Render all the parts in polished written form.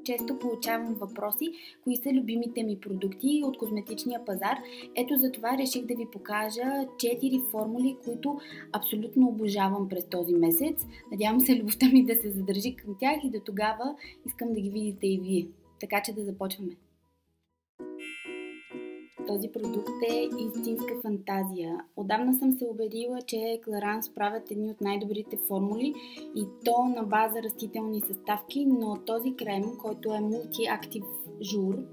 често получавам въпроси, кои са любимите ми продукти от козметичния пазар. Ето за това реших да ви покажа 4 формули, които абсолютно обожавам през този месец. Надявам се любовта ми да се задържи към тях и до тогава искам да ги видите и вие. Така че да започваме. Този продукт е истинска фантазия. Отдавна съм се убедила, че Clarins правят едни от най-добрите формули и то на база растителни съставки, но този крем, който е Multi-Active Jour,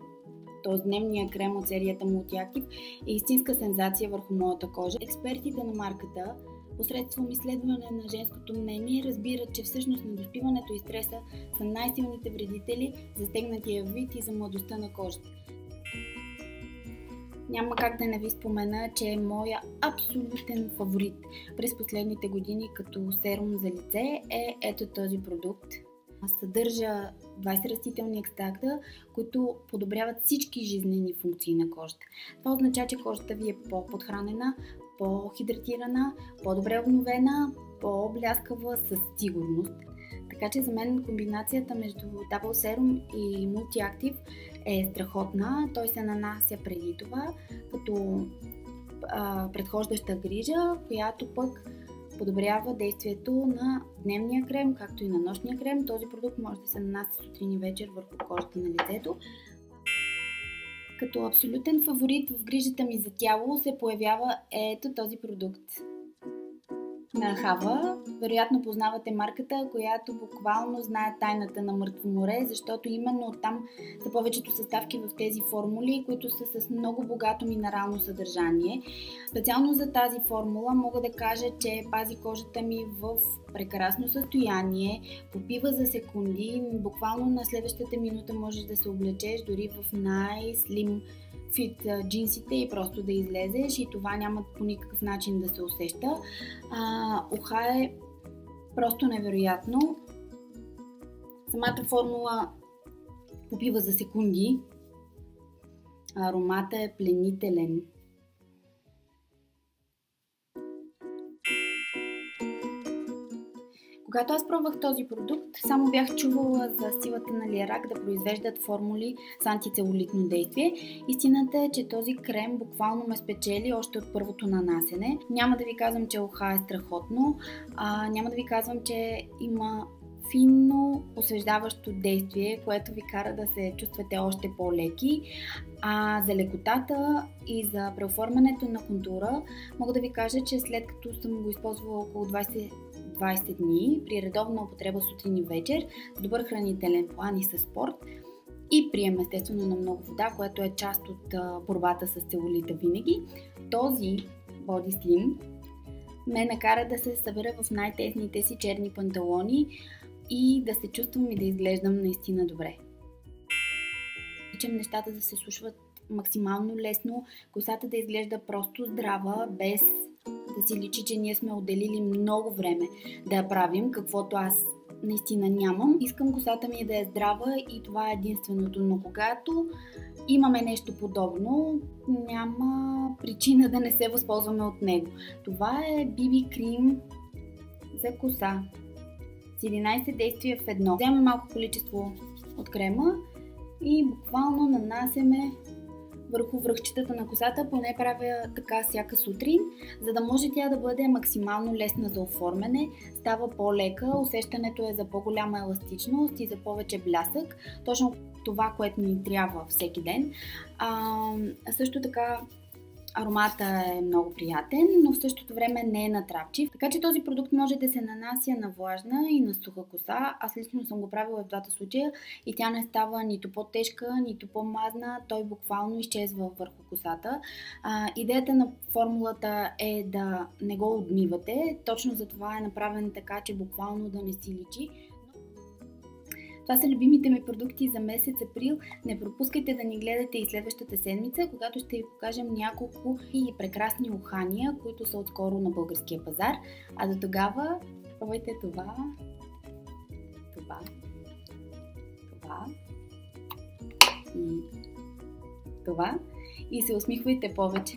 т.е. дневния крем от серията Multi-Active, е истинска сензация върху моята кожа. Експертите на марката посредством изследване на женското мнение разбират, че всъщност недоспиването и стреса са най-силните вредители за стегнатия вид и за младостта на кожата. Няма как да не ви спомена, че е моя абсолютен фаворит през последните години като серум за лице е ето този продукт. Съдържа 20 растителни екстракта, които подобряват всички жизнени функции на кожата. Това означава, че кожата ви е по-подхранена, по-хидратирана, по-добре обновена, по-бляскава със сигурност. Така че за мен комбинацията между Double Serum и Multi-Active е страхотна. Той се нанася преди това като предхождаща грижа, която пък подобрява действието на дневния крем, както и на нощния крем. Този продукт може да се нанася сутрин и вечер върху кожата на лицето. Като абсолютен фаворит в грижата ми за тяло се появява ето този продукт на Hava. Вероятно познавате марката, която буквално знае тайната на мъртво море, защото именно оттам са повечето съставки в тези формули, които са с много богато минерално съдържание. Специално за тази формула мога да кажа, че пази кожата ми в прекрасно състояние, попива за секунди, буквално на следващата минута можеш да се облечеш дори в най-слим фит джинсите и просто да излезеш и това няма по никакъв начин да се усеща. Уха е просто невероятно. Самата формула попива за секунди. Аромата е пленителен. Когато аз пробвах този продукт, само бях чувала за силата на Лиерак да произвеждат формули с антицелулитно действие. Истината е, че този крем буквално ме спечели още от първото нанасене. Няма да ви казвам, че уха е страхотно, няма да ви казвам, че има финно освеждаващо действие, което ви кара да се чувствате още по-леки. За лекотата и за преоформянето на контура мога да ви кажа, че след като съм го използвала около 20 дни при редовна употреба сутрин и вечер, с добър хранителен план и със спорт и прием естествено на много вода, което е част от борбата с целулита винаги, този Body Slim ме накара да се събера в най-тесните си черни панталони и да се чувствам и да изглеждам наистина добре. Обичам нещата да се сушват максимално лесно, косата да изглежда просто здрава, без да си личи, че ние сме отделили много време да я правим, каквото аз наистина нямам. Искам косата ми да е здрава и това е единственото, но когато имаме нещо подобно, няма причина да не се възползваме от него. Това е BB крем за коса с 11 действия в едно. Вземем малко количество от крема и буквално нанасяме върху връхчетата на косата, поне правя така всяка сутрин, за да може тя да бъде максимално лесна за оформяне, става по-лека, усещането е за по-голяма еластичност и за повече блясък, точно това, което ни трябва всеки ден. Също така аромата е много приятен, но в същото време не е натрапчив. Така че този продукт може да се нанася на влажна и на суха коса. Аз лично съм го правила в двата случая и тя не става нито по-тежка, нито по-мазна. Той буквално изчезва върху косата. Идеята на формулата е да не го отмивате. Точно за това е направен така, че буквално да не си личи. Това са любимите ми продукти за месец април. Не пропускайте да ни гледате и следващата седмица, когато ще ви покажем няколко и прекрасни ухания, които са отскоро на българския пазар. А до тогава пробвайте това и това и се усмихвайте повече.